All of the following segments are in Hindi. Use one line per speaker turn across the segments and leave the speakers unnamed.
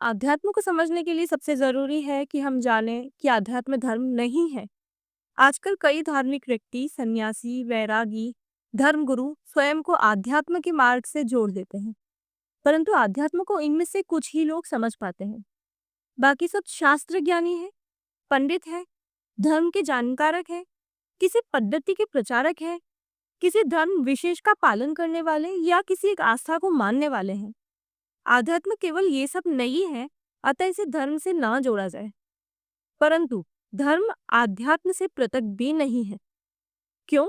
आध्यात्म को समझने के लिए सबसे जरूरी है कि हम जानें कि आध्यात्म धर्म नहीं है। आजकल कई धार्मिक व्यक्ति, सन्यासी, वैरागी, धर्मगुरु स्वयं को आध्यात्म के मार्ग से जोड़ देते हैं, परंतु आध्यात्म को इनमें से कुछ ही लोग समझ पाते हैं। बाकी सब शास्त्र ज्ञानी है, पंडित है, धर्म के जानकारक है, किसी पद्धति के प्रचारक है, किसी धर्म विशेष का पालन करने वाले या किसी एक आस्था को मानने वाले हैं। आध्यात्म केवल ये सब नहीं है, अतः इसे धर्म से ना जोड़ा जाए। परंतु धर्म आध्यात्म से पृथक भी नहीं है। क्यों?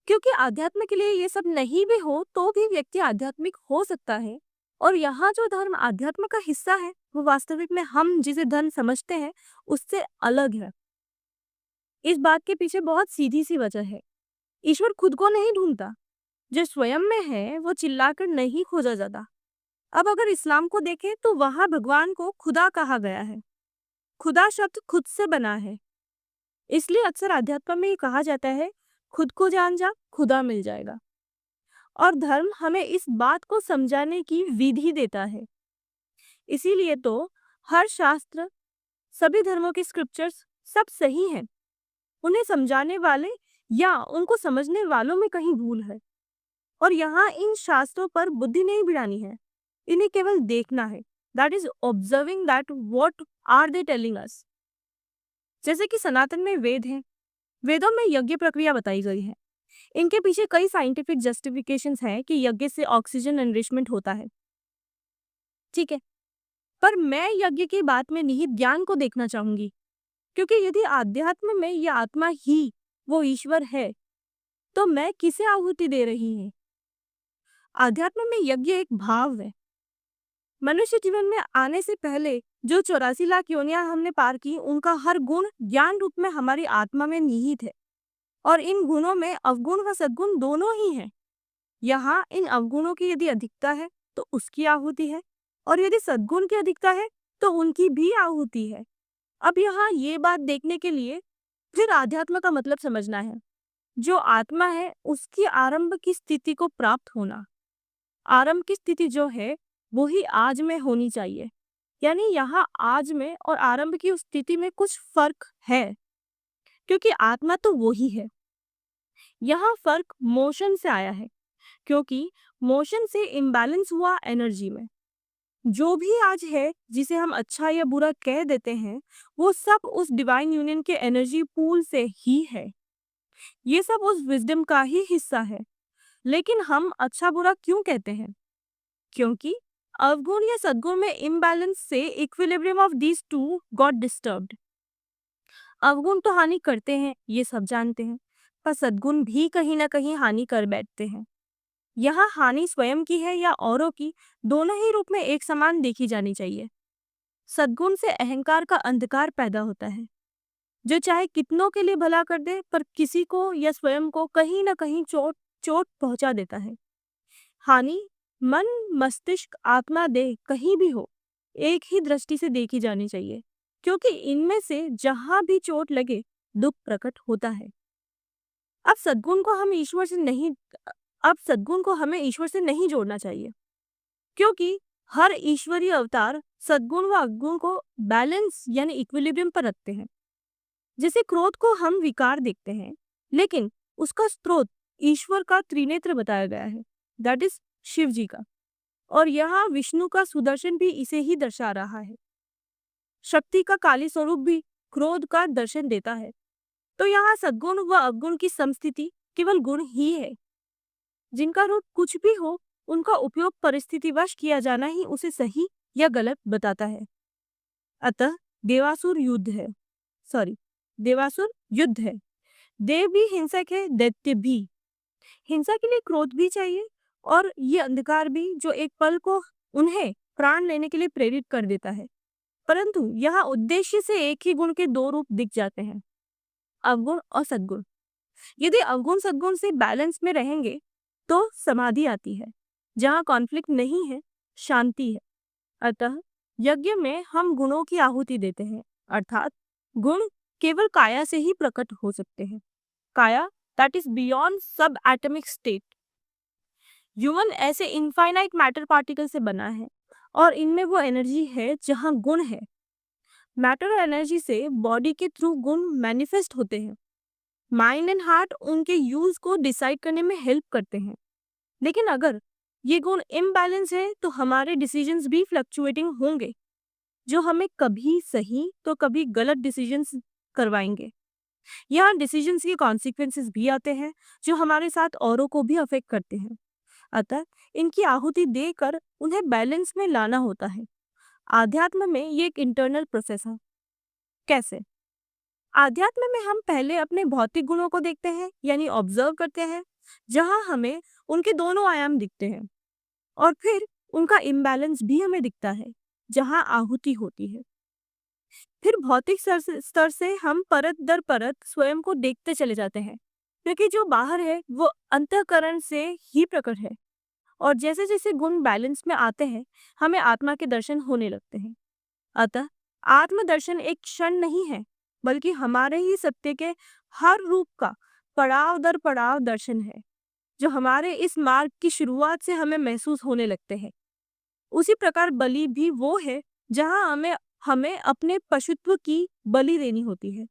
क्योंकि आध्यात्म के लिए ये सब नहीं भी हो तो भी व्यक्ति आध्यात्मिक हो सकता है। और यहाँ जो धर्म आध्यात्म का हिस्सा है वो वास्तविक में हम जिसे धर्म समझते हैं उससे अलग है। इस बात के पीछे बहुत सीधी सी वजह है। ईश्वर खुद को नहीं ढूंढता, जो स्वयं में है वो चिल्लाकर नहीं खोजा जाता। अब अगर इस्लाम को देखें तो वहां भगवान को खुदा कहा गया है। खुदा शब्द खुद से बना है, इसलिए अक्सर अध्यात्म में ये कहा जाता है, खुद को जान जा, खुदा मिल जाएगा। और धर्म हमें इस बात को समझाने की विधि देता है। इसीलिए तो हर शास्त्र, सभी धर्मों के स्क्रिप्चर्स सब सही हैं। उन्हें समझाने वाले या उनको समझने वालों में कहीं भूल है। और यहाँ इन शास्त्रों पर बुद्धि नहीं भिड़ानी है, इन्हें केवल देखना है। That is observing that what are they telling us. जैसे कि सनातन में वेद हैं, वेदों में यज्ञ प्रक्रिया बताई गई है। इनके पीछे कई साइंटिफिक जस्टिफिकेशंस हैं कि यज्ञ से ऑक्सीजन एनरिचमेंट होता है। ठीक है, पर मैं यज्ञ की बात में निहित ज्ञान को देखना चाहूंगी, क्योंकि यदि आध्यात्म में यह आत्मा ही वो ईश्वर है तो मैं किसे आहुति दे रही हूँ? आध्यात्म में यज्ञ एक भाव है। मनुष्य जीवन में आने से पहले जो 84 लाख योनियां हमने पार की, उनका हर गुण ज्ञान रूप में हमारी आत्मा में निहित है। और इन गुणों में अवगुण व सद्गुण दोनों ही हैं। यहाँ इन अवगुणों की यदि अधिकता है तो उसकी आहुति है, और यदि सद्गुण की अधिकता है तो उनकी भी आहुति है। अब यहाँ ये बात देखने के लिए फिर आध्यात्म का मतलब समझना है। जो आत्मा है उसकी आरंभ की स्थिति को प्राप्त होना। आरंभ की स्थिति जो है वो ही आज में होनी चाहिए। यानी यहाँ आज में और आरंभ की उस स्थिति में कुछ फर्क है, क्योंकि आत्मा तो वो ही है। यहाँ फर्क मोशन से आया है, क्योंकि मोशन से इम्बैलेंस हुआ एनर्जी में। जो भी आज है जिसे हम अच्छा या बुरा कह देते हैं, वो सब उस डिवाइन यूनियन के एनर्जी पूल से ही है। ये सब उस विजडम का ही हिस्सा है। लेकिन हम अच्छा बुरा क्यों कहते हैं? क्योंकि अवगुण या सद्गुण में इम्बैलेंस से equilibrium of these two got disturbed. अवगुण तो हानि करते हैं, ये सब जानते हैं, पर सद्गुण भी कहीं ना कहीं हानि कर बैठते हैं। यहाँ हानि स्वयं की है या औरों की, दोनों ही रूप में एक समान देखी जानी चाहिए। सद्गुण से अहंकार का अंधकार पैदा होता है, जो चाहे कितनों के लिए भला कर दे पर किसी को या स्वयं को कहीं ना कहीं चोट चोट पहुंचा देता है। हानि मन, मस्तिष्क, आत्मा, देह कहीं भी हो, एक ही दृष्टि से देखी जानी चाहिए, क्योंकि इनमें से जहां भी चोट लगे दुख प्रकट होता है। अब सद्गुण को हम ईश्वर से नहीं अब सद्गुण को हमें ईश्वर से नहीं जोड़ना चाहिए, क्योंकि हर ईश्वरीय अवतार सद्गुण व अवगुण को बैलेंस यानी इक्विलिब्रियम पर रखते हैं। जैसे क्रोध को हम विकार देखते हैं, लेकिन उसका स्रोत ईश्वर का त्रिनेत्र बताया गया है, दैट इज शिव जी का। और यहाँ विष्णु का सुदर्शन भी इसे ही दर्शा रहा है। शक्ति का काली स्वरूप भी क्रोध का दर्शन देता है। तो यहाँ सद्गुण व अवगुण की समस्थिति केवल गुण ही है। जिनका रूप कुछ भी हो, उनका उपयोग परिस्थितिवश किया जाना ही उसे सही या गलत बताता है। अतः देवासुर युद्ध है सॉरी देवासुर युद्ध है। देव भी हिंसक है, दैत्य भी। हिंसा के लिए क्रोध भी चाहिए, और ये अंधकार भी जो एक पल को उन्हें प्राण लेने के लिए प्रेरित कर देता है। परंतु यहाँ उद्देश्य से एक ही गुण के दो रूप दिख जाते हैं, अवगुण और सद्गुण। यदि अवगुण सद्गुण से बैलेंस में रहेंगे तो समाधि आती है, जहाँ कॉन्फ्लिक्ट नहीं है, शांति है। अतः यज्ञ में हम गुणों की आहुति देते हैं, अर्थात गुण केवल काया से ही प्रकट हो सकते हैं। काया दैट इज बियॉन्ड सब एटॉमिक स्टेट। ह्यूमन ऐसे इनफाइनाइट मैटर पार्टिकल से बना है, और इनमें वो एनर्जी है जहाँ गुण है। मैटर और एनर्जी से बॉडी के थ्रू गुण मैनिफेस्ट होते हैं। माइंड एंड हार्ट उनके यूज को डिसाइड करने में हेल्प करते हैं। लेकिन अगर ये गुण इम्बैलेंस है तो हमारे डिसीजंस भी फ्लक्चुएटिंग होंगे, जो हमें कभी सही तो कभी गलत डिसीजंस करवाएंगे। यहाँ डिसीजंस के कॉन्सिक्वेंसेस भी आते हैं, जो हमारे साथ औरों को भी अफेक्ट करते हैं। अतः इनकी आहुति देकर उन्हें बैलेंस में लाना होता है। आध्यात्म में ये एक इंटरनल प्रोसेस है। कैसे? आध्यात्म में हम पहले अपने भौतिक गुणों को देखते हैं, यानी ऑब्जर्व करते हैं, जहां हमें उनके दोनों आयाम दिखते हैं। और फिर उनका इम्बैलेंस भी हमें दिखता है, जहां आहुति होती है। फिर भौतिक स्तर से हम परत दर परत स्वयं को देखते चले जाते हैं, क्योंकि जो बाहर है वो अंतःकरण से ही प्रकट है। और जैसे जैसे गुण बैलेंस में आते हैं, हमें आत्मा के दर्शन होने लगते हैं। अतः आत्मदर्शन एक क्षण नहीं है, बल्कि हमारे ही सत्य के हर रूप का पड़ाव दर पड़ाव दर्शन है, जो हमारे इस मार्ग की शुरुआत से हमें महसूस होने लगते हैं। उसी प्रकार बलि भी वो है जहां हमें हमें अपने पशुत्व की बलि देनी होती है।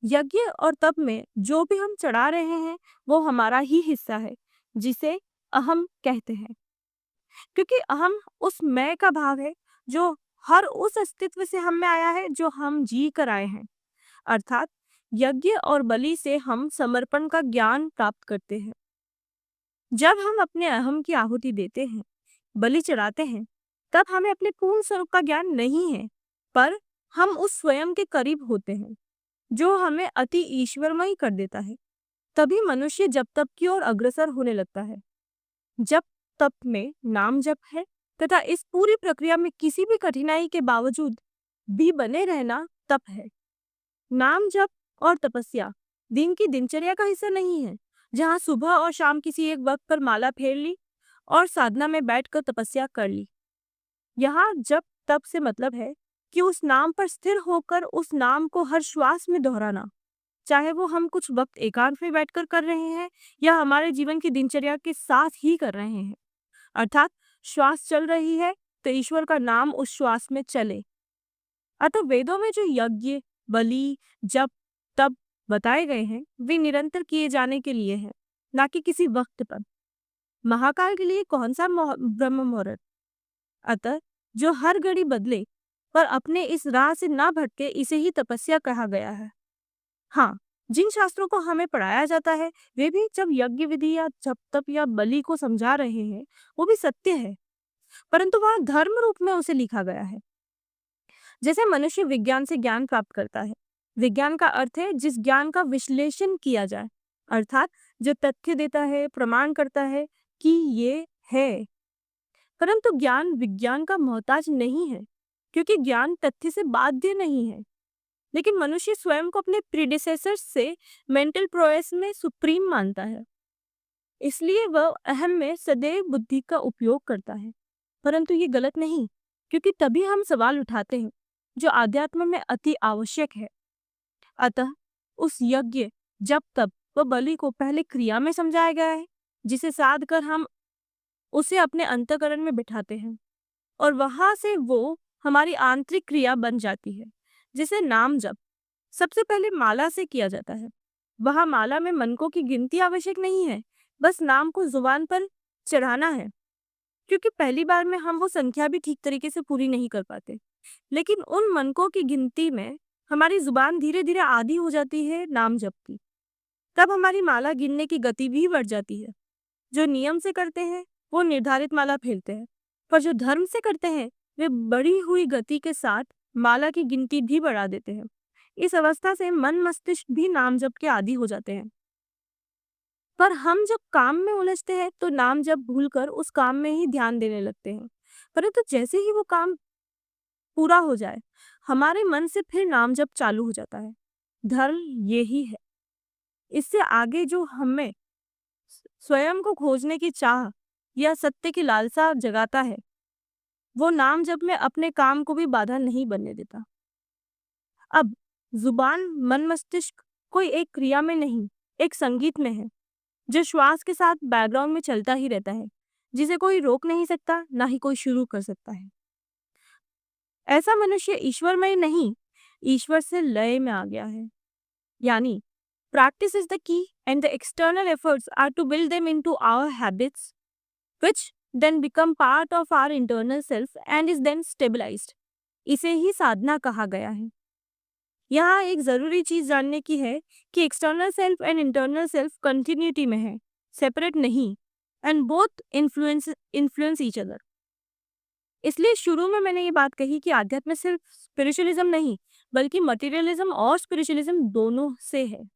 यज्ञ और तप में जो भी हम चढ़ा रहे हैं वो हमारा ही हिस्सा है, जिसे अहम कहते हैं। क्योंकि अहम उस मैं का भाव है जो हर उस अस्तित्व से हम में आया है जो हम जी कर आए हैं। अर्थात यज्ञ और बलि से हम समर्पण का ज्ञान प्राप्त करते हैं। जब हम अपने अहम की आहुति देते हैं, बलि चढ़ाते हैं, तब हमें अपने पूर्ण स्वरूप का ज्ञान नहीं है, पर हम उस स्वयं के करीब होते हैं, जो हमें अति ईश्वरमय कर देता है। तभी मनुष्य जप तप की ओर अग्रसर होने लगता है। जप तप में नाम जप है, तथा इस पूरी प्रक्रिया में किसी भी कठिनाई के बावजूद भी बने रहना तप है। नाम जप और तपस्या दिन की दिनचर्या का हिस्सा नहीं है, जहाँ सुबह और शाम किसी एक वक्त पर माला फेर ली और साधना में बैठकर तपस्या कर ली। यहाँ जप तप से मतलब है कि उस नाम पर स्थिर होकर उस नाम को हर श्वास में दोहराना, चाहे वो हम कुछ वक्त एकांत में बैठकर कर रहे हैं या हमारे जीवन की दिनचर्या के साथ ही कर रहे हैं। अर्थात श्वास चल रही है तो ईश्वर का नाम उस श्वास में चले। अतः वेदों में जो यज्ञ, बलि, जप, तप बताए गए हैं, वे निरंतर किए जाने के लिए हैं, ना कि किसी वक्त पर। महाकाल के लिए कौन सा ब्रह्म मुहूर्त? अतः जो हर घड़ी बदले, पर अपने इस राह से ना भटके, इसे ही तपस्या कहा गया है। हाँ, जिन शास्त्रों को हमें पढ़ाया जाता है, वे भी जब यज्ञ विधि या जप तप या बलि को समझा रहे हैं, वो भी सत्य है, परंतु वह धर्म रूप में उसे लिखा गया है। जैसे मनुष्य विज्ञान से ज्ञान प्राप्त करता है। विज्ञान का अर्थ है जिस ज्ञान का विश्लेषण किया जाए, अर्थात जो तथ्य देता है, प्रमाण करता है कि ये है। परंतु ज्ञान विज्ञान का मोहताज नहीं है, क्योंकि ज्ञान तथ्य से बाध्य नहीं है। लेकिन मनुष्य स्वयं को अपने प्रीडिसेसर्स से मेंटल प्रोएस में सुप्रीम मानता है, इसलिए वह अहम में सदैव बुद्धि का उपयोग करता है। परंतु ये गलत नहीं, क्योंकि तभी हम सवाल उठाते हैं जो आध्यात्म में अति आवश्यक है। अतः उस यज्ञ, जप तप व बलि को पहले क्रिया में समझाया गया है, जिसे साध कर हम उसे अपने अंतःकरण में बिठाते हैं, और वहां से वो हमारी आंतरिक क्रिया बन जाती है। जिसे नाम जप सबसे पहले माला से किया जाता है। वहां माला में मनकों की गिनती आवश्यक नहीं है, बस नाम को जुबान पर चढ़ाना है, क्योंकि पहली बार में हम वो संख्या भी ठीक तरीके से पूरी नहीं कर पाते। लेकिन उन मनकों की गिनती में हमारी जुबान धीरे धीरे आदी हो जाती है नाम जप की। तब हमारी माला गिनने की गति भी बढ़ जाती है। जो नियम से करते हैं वो निर्धारित माला फेरते हैं, पर जो धर्म से करते हैं वे बढ़ी हुई गति के साथ माला की गिनती भी बढ़ा देते हैं। इस अवस्था से मन मस्तिष्क भी नाम जप के आदी हो जाते हैं। पर हम जब काम में उलझते हैं तो नाम जप भूलकर उस काम में ही ध्यान देने लगते हैं। परंतु जैसे ही वो काम पूरा हो जाए, हमारे मन से फिर नाम जप चालू हो जाता है। धर्म यही है। इससे आगे जो हमें स्वयं को खोजने की चाह या सत्य की लालसा जगाता है, वो नाम जप में अपने काम को भी बाधा नहीं बनने देता। अब जुबान, मन, मस्तिष्क कोई एक क्रिया में नहीं, एक संगीत में है, जो श्वास के साथ बैकग्राउंड में चलता ही रहता है। जिसे कोई रोक नहीं सकता, ना ही कोई शुरू कर सकता है। ऐसा मनुष्य ईश्वरमय नहीं, ईश्वर से लय में आ गया है। यानी practice is the key and the external efforts are to build them into our habits, which then become part of our internal self and is then stabilized. इसे ही साधना कहा गया है। यहाँ एक ज़रूरी चीज़ जानने की है कि external self and internal self continuity में है, सेपरेट नहीं, and both influence each other. इसलिए शुरू में मैंने ये बात कही कि आध्यात्म सिर्फ स्पिरिचुअलिज्म नहीं, बल्कि मटेरियलिज्म और स्पिरिचुअलिज्म दोनों से है।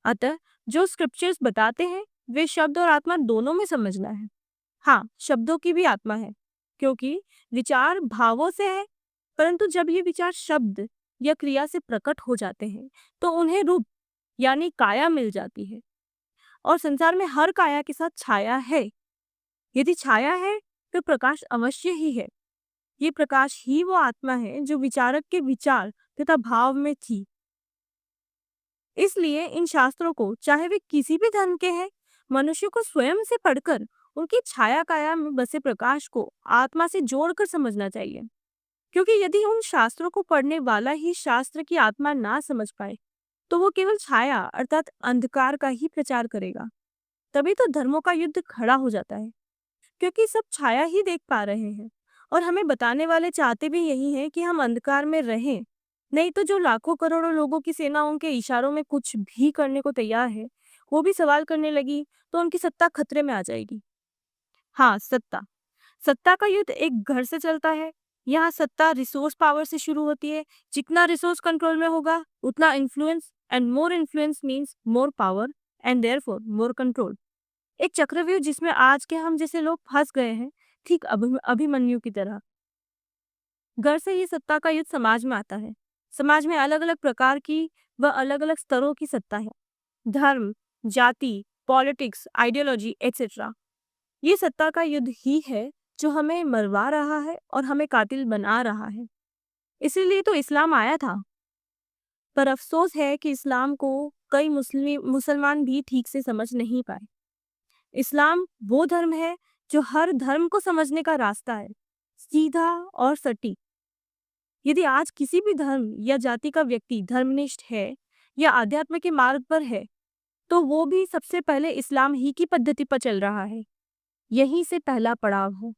अतः जो स्क्रिप्चर्स बताते हैं वे शब्द और आत्मा दोनों में समझना है। हाँ, शब्दों की भी आत्मा है, क्योंकि विचार भावों से है, परंतु जब ये विचार शब्द या क्रिया से प्रकट हो जाते हैं तो उन्हें रूप यानी काया मिल जाती है। और संसार में हर काया के साथ छाया है। यदि छाया है तो प्रकाश अवश्य ही है। ये प्रकाश ही वो आत्मा है जो विचारक के विचार तथा भाव में थी। इसलिए इन शास्त्रों को, चाहे वे किसी भी धर्म के हैं, मनुष्य को स्वयं से पढ़कर उनकी छाया काया में बसे प्रकाश को आत्मा से जोड़कर समझना चाहिए। क्योंकि यदि उन शास्त्रों को पढ़ने वाला ही शास्त्र की आत्मा ना समझ पाए तो वो केवल छाया अर्थात अंधकार का ही प्रचार करेगा। तभी तो धर्मों का युद्ध खड़ा हो जाता है, क्योंकि सब छाया ही देख पा रहे हैं और हमें बताने वाले चाहते भी यही हैं कि हम अंधकार में रहें। नहीं तो जो लाखों करोड़ों लोगों की सेना उनके इशारों में कुछ भी करने को तैयार है, वो भी सवाल करने लगी तो उनकी सत्ता खतरे में आ जाएगी। हाँ, सत्ता। सत्ता का युद्ध एक घर से चलता है। यहाँ सत्ता रिसोर्स पावर से शुरू होती है। जितना रिसोर्स कंट्रोल में होगा उतना influence, and more influence means more power and therefore more control. एक चक्रव्यूह जिसमें आज के हम जैसे लोग फंस गए हैं, ठीक अभिमन्यु की तरह। घर से ही सत्ता का युद्ध समाज में आता है। समाज में अलग अलग प्रकार की व अलग अलग स्तरों की सत्ता है। धर्म, जाति, पॉलिटिक्स, आइडियोलॉजी एक्सेट्रा। ये सत्ता का युद्ध ही है जो हमें मरवा रहा है और हमें कातिल बना रहा है। इसीलिए तो इस्लाम आया था। पर अफसोस है कि इस्लाम को कई मुसलमान भी ठीक से समझ नहीं पाए। इस्लाम वो धर्म है जो हर धर्म को समझने का रास्ता है, सीधा और सटीक। यदि आज किसी भी धर्म या जाति का व्यक्ति धर्मनिष्ठ है या आध्यात्म के मार्ग पर है, तो वो भी सबसे पहले इस्लाम ही की पद्धति पर चल रहा है। यहीं से पहला पड़ाव है।